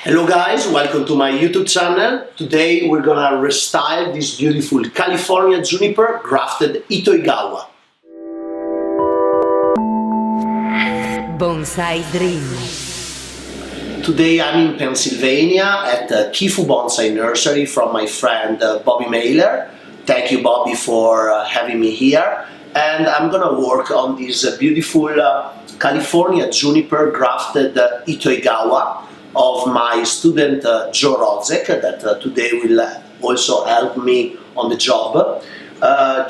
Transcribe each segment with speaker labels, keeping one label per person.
Speaker 1: Hello guys, welcome to my YouTube channel. Today we're gonna restyle this beautiful California juniper grafted Itoigawa.
Speaker 2: Bonsai Dream.
Speaker 1: Today I'm in Pennsylvania at the Kifu Bonsai Nursery from my friend Bobby Mailer. Thank you Bobby for having me here. And I'm gonna work on this beautiful California juniper grafted Itoigawa of my student Joe Rozek that today will also help me on the job.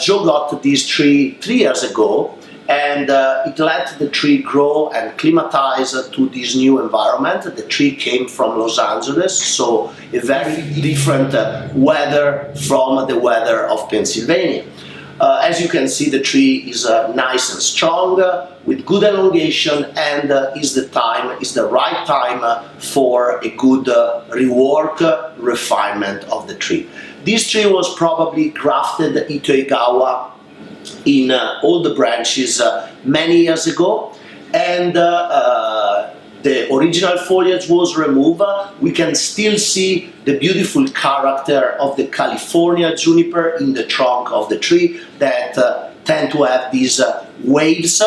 Speaker 1: Joe got this tree 3 years ago and it let the tree grow and acclimatize to this new environment. The tree came from Los Angeles, so a very different weather from the weather of Pennsylvania. As you can see, the tree is nice and strong, with good elongation, and is the right time for a good rework, refinement of the tree. This tree was probably grafted Itoigawa in all the branches many years ago, and the original foliage was removed. We can still see the beautiful character of the California juniper in the trunk of the tree that tend to have these waves.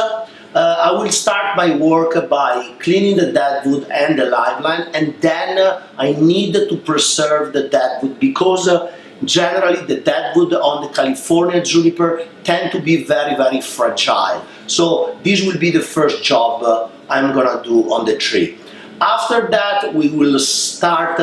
Speaker 1: I will start my work by cleaning the dead wood and the live line, and then I need to preserve the dead wood because generally the dead wood on the California juniper tend to be very fragile. So this will be the first job I'm gonna do on the tree. After that we will start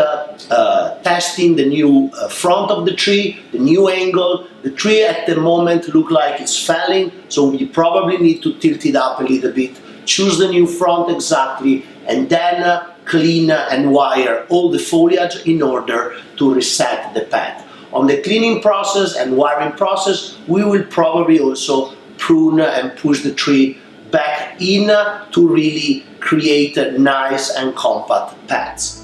Speaker 1: testing the new front of the tree, the new angle. The tree at the moment looks like it's falling, so we probably need to tilt it up a little bit, choose the new front exactly, and then clean and wire all the foliage in order to reset the path. On the cleaning process and wiring process, we will probably also prune and push the tree back in to really create nice and compact paths.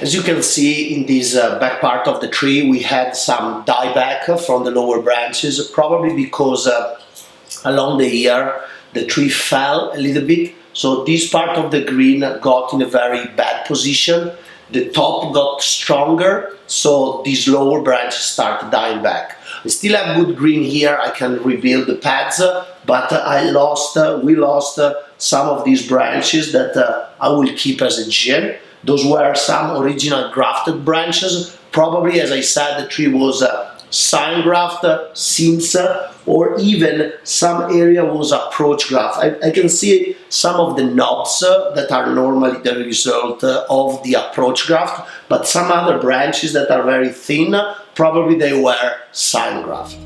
Speaker 1: As you can see in this back part of the tree, we had some dieback from the lower branches, probably because along the year the tree fell a little bit, so this part of the green got in a very bad position. The top got stronger, so these lower branches start dying back. I still have good green here, I can rebuild the pads, but we lost some of these branches that I will keep as a gem. Those were some original grafted branches. Probably, as I said, the tree was sign graft since, or even some area was approach graft. I can see some of the knobs that are normally the result of the approach graft, but some other branches that are very thin, probably they were sign graft.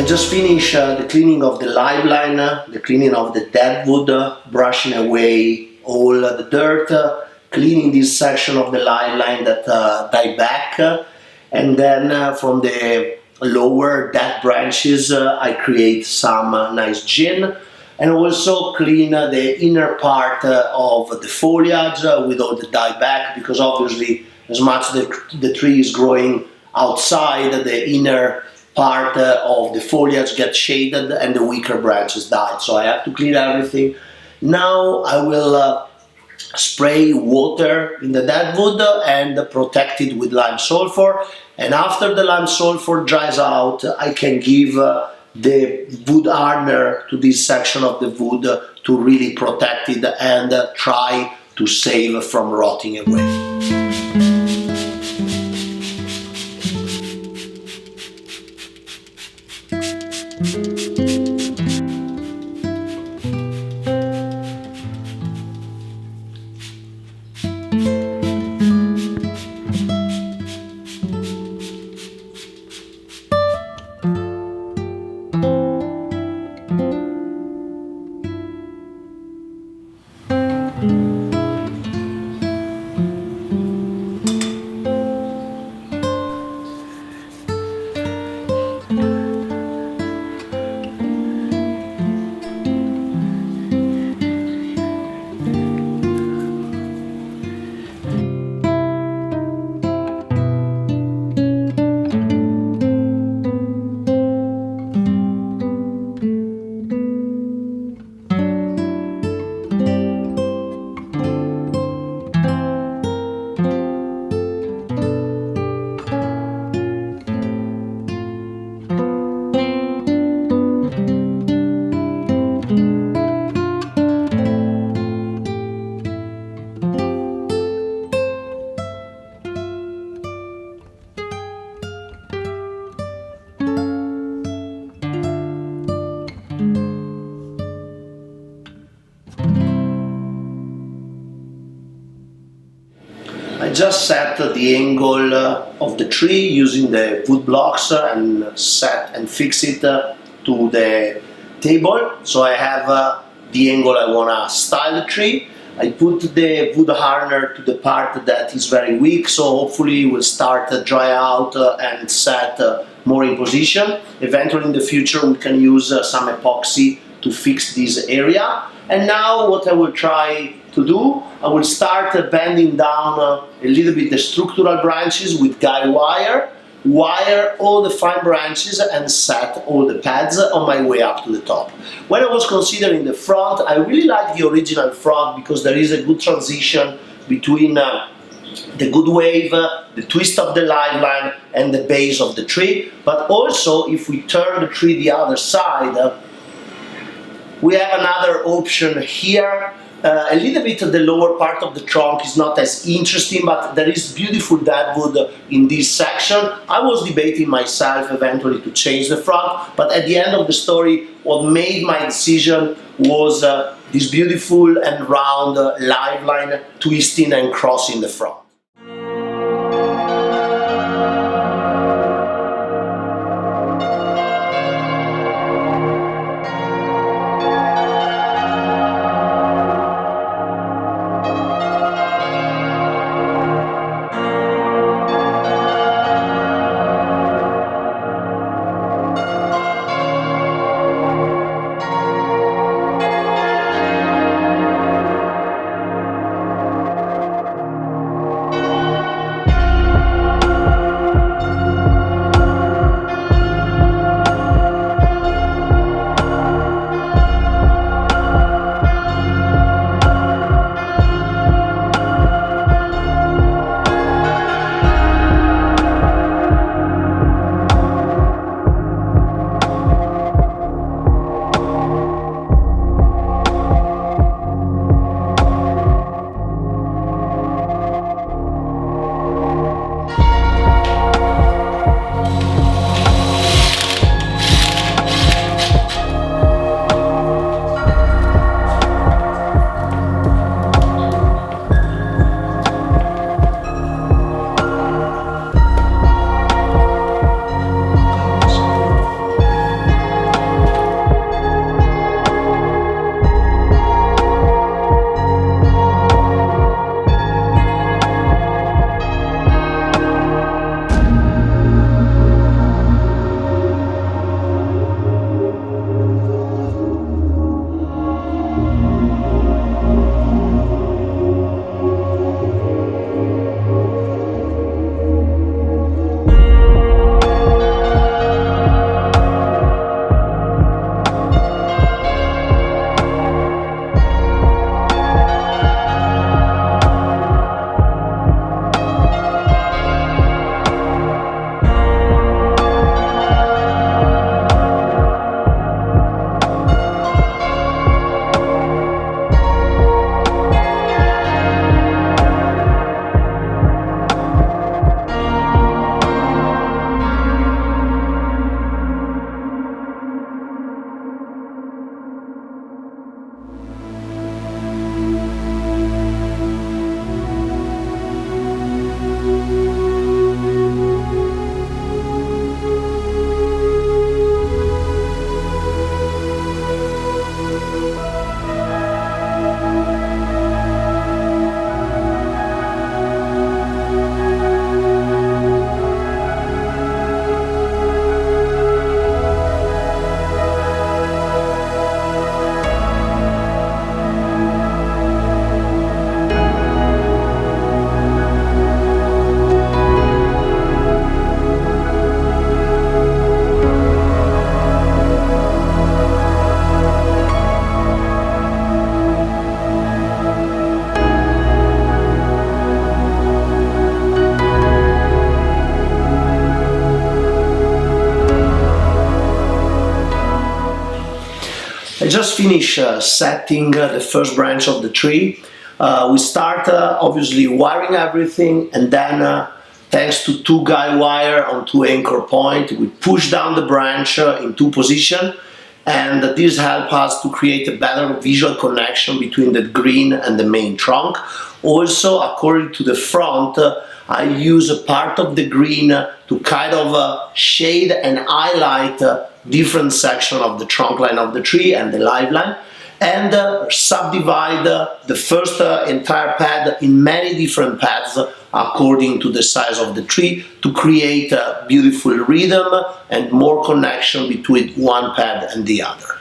Speaker 1: just finished the cleaning of the live line, the cleaning of the dead wood, brushing away all the dirt, cleaning this section of the live line that Dieback, and then from the lower dead branches I create some nice gin, and also clean the inner part of the foliage with all the dieback, because obviously as much the tree is growing outside, the inner part of the foliage gets shaded and the weaker branches die. So I have to clean everything. Now I will spray water in the dead wood and protect it with lime sulfur, and after the lime sulfur dries out I can give the wood hardener to this section of the wood to really protect it and try to save from rotting away. I just set the angle of the tree using the wood blocks and set and fix it to the table. So I have the angle I want to style the tree. I put the wood hardener to the part that is very weak, so hopefully it will start to dry out and set more in position. Eventually in the future we can use some epoxy to fix this area. And now what I will try to do, I will start bending down a little bit the structural branches with guide wire all the fine branches and set all the pads on my way up to the top. When I was considering the front, I really like the original front because there is a good transition between the good wave, the twist of the live line and the base of the tree. But also if we turn the tree the other side, we have another option here. A little bit of the lower part of the trunk is not as interesting, but there is beautiful deadwood in this section. I was debating myself eventually to change the front, but at the end of the story, what made my decision was this beautiful and round live line twisting and crossing the front. I just finished setting the first branch of the tree. We start obviously wiring everything, and then thanks to two guy wire on two anchor point, we push down the branch in two positions, and this helps us to create a better visual connection between the green and the main trunk. Also, according to the front, I use a part of the green to kind of shade and highlight different section of the trunk line of the tree and the live line, and subdivide the first entire pad in many different pads according to the size of the tree to create a beautiful rhythm and more connection between one pad and the other.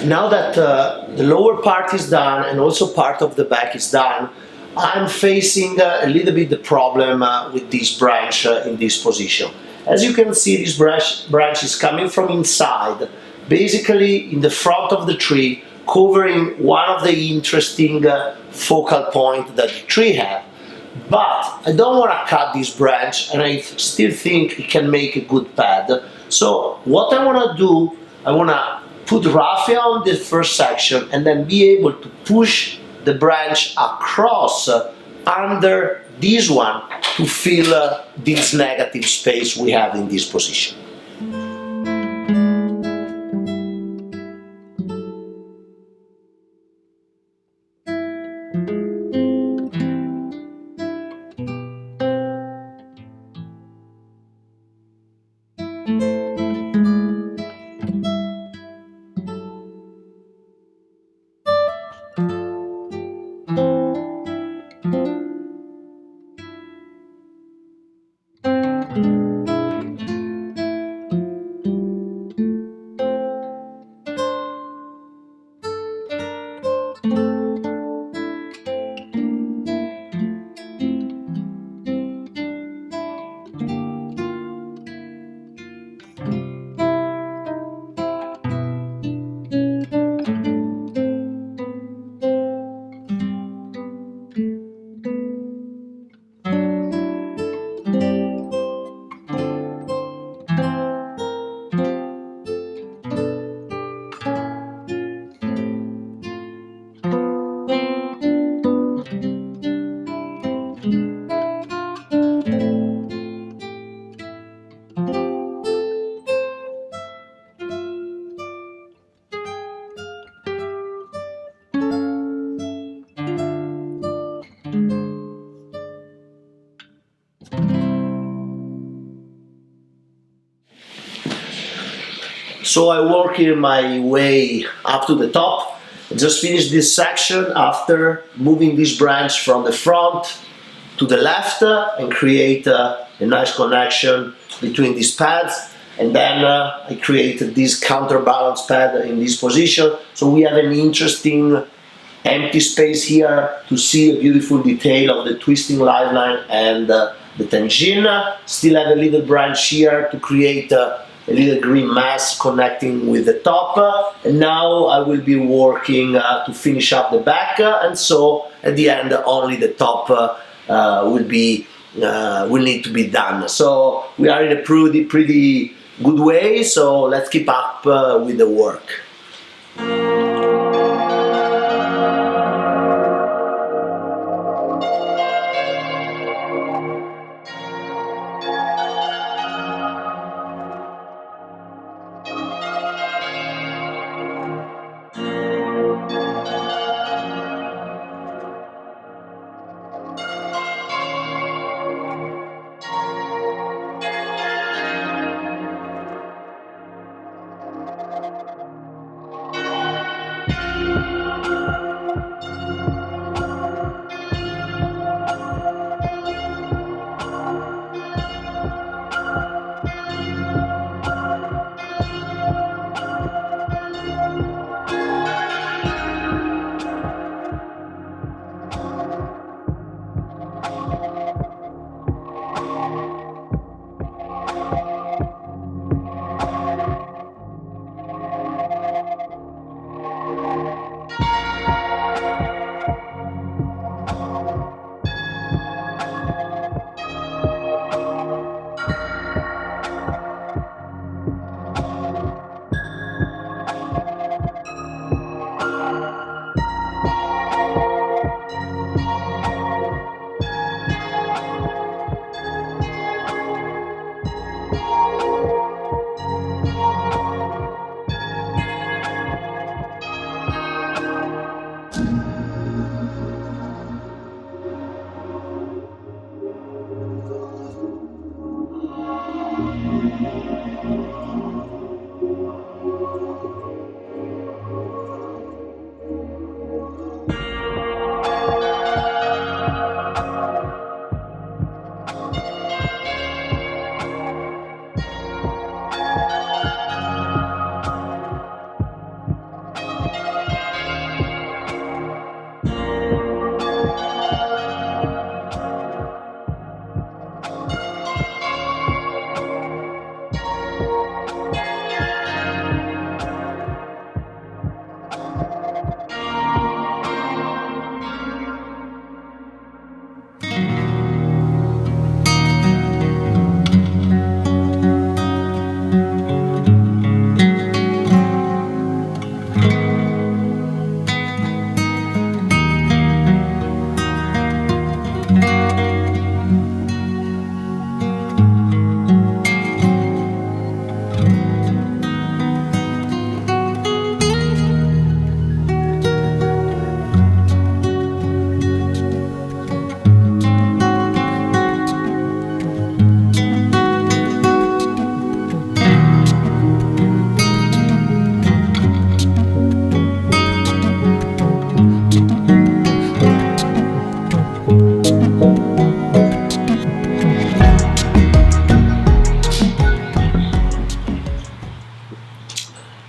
Speaker 1: Now that the lower part is done and also part of the back is done, I'm facing a little bit the problem with this branch in this position. As you can see, this branch is coming from inside, basically in the front of the tree, covering one of the interesting focal points that the tree has. But I don't want to cut this branch, and I still think it can make a good pad. So what I want to do, I want to put raffia on the first section and then be able to push the branch across under this one to fill this negative space we have in this position. So I work here my way up to the top. I just finished this section after moving this branch from the front to the left and create a nice connection between these pads. And then I created this counterbalance pad in this position. So we have an interesting empty space here to see a beautiful detail of the twisting live line and the tangent. Still have a little branch here to create a little green mass connecting with the top. And now I will be working to finish up the back, and so at the end only the top will be will need to be done. So we are in a pretty good way, so let's keep up with the work.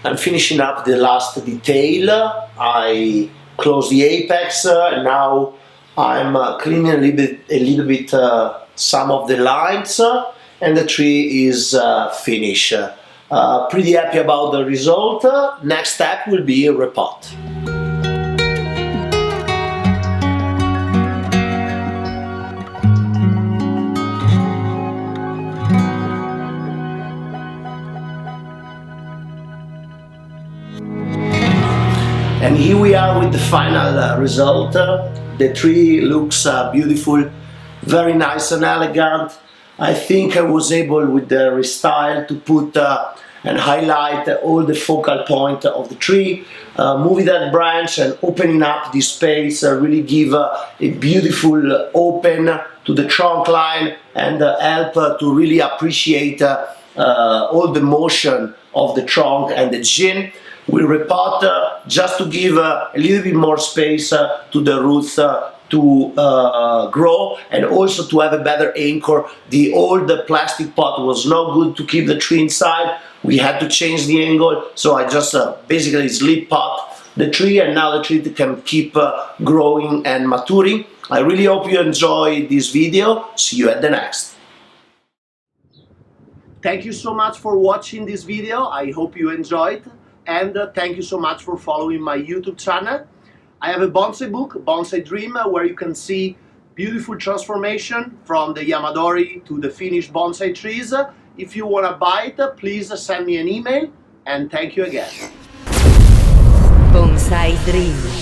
Speaker 1: I'm finishing up the last detail. I close the apex and now I'm cleaning a little bit some of the lines and the tree is finished. Pretty happy about the result. Next step will be a repot. And here we are with the final result. The tree looks beautiful, very nice and elegant. I think I was able with the restyle to put and highlight all the focal point of the tree, moving that branch and opening up this space, really give a beautiful open to the trunk line and help to really appreciate all the motion of the trunk and the gin. We repot just to give a little bit more space to the roots to grow and also to have a better anchor. The old plastic pot was not good to keep the tree inside. We had to change the angle, so I just basically slip pot the tree and now the tree can keep growing and maturing. I really hope you enjoy this video. See you at the next. Thank you so much for watching this video. I hope you enjoyed. And thank you so much for following my YouTube channel. I have a bonsai book, Bonsai Dream, where you can see beautiful transformation from the Yamadori to the finished bonsai trees. If you want to buy it, please send me an email, and thank you again.
Speaker 2: Bonsai Dream.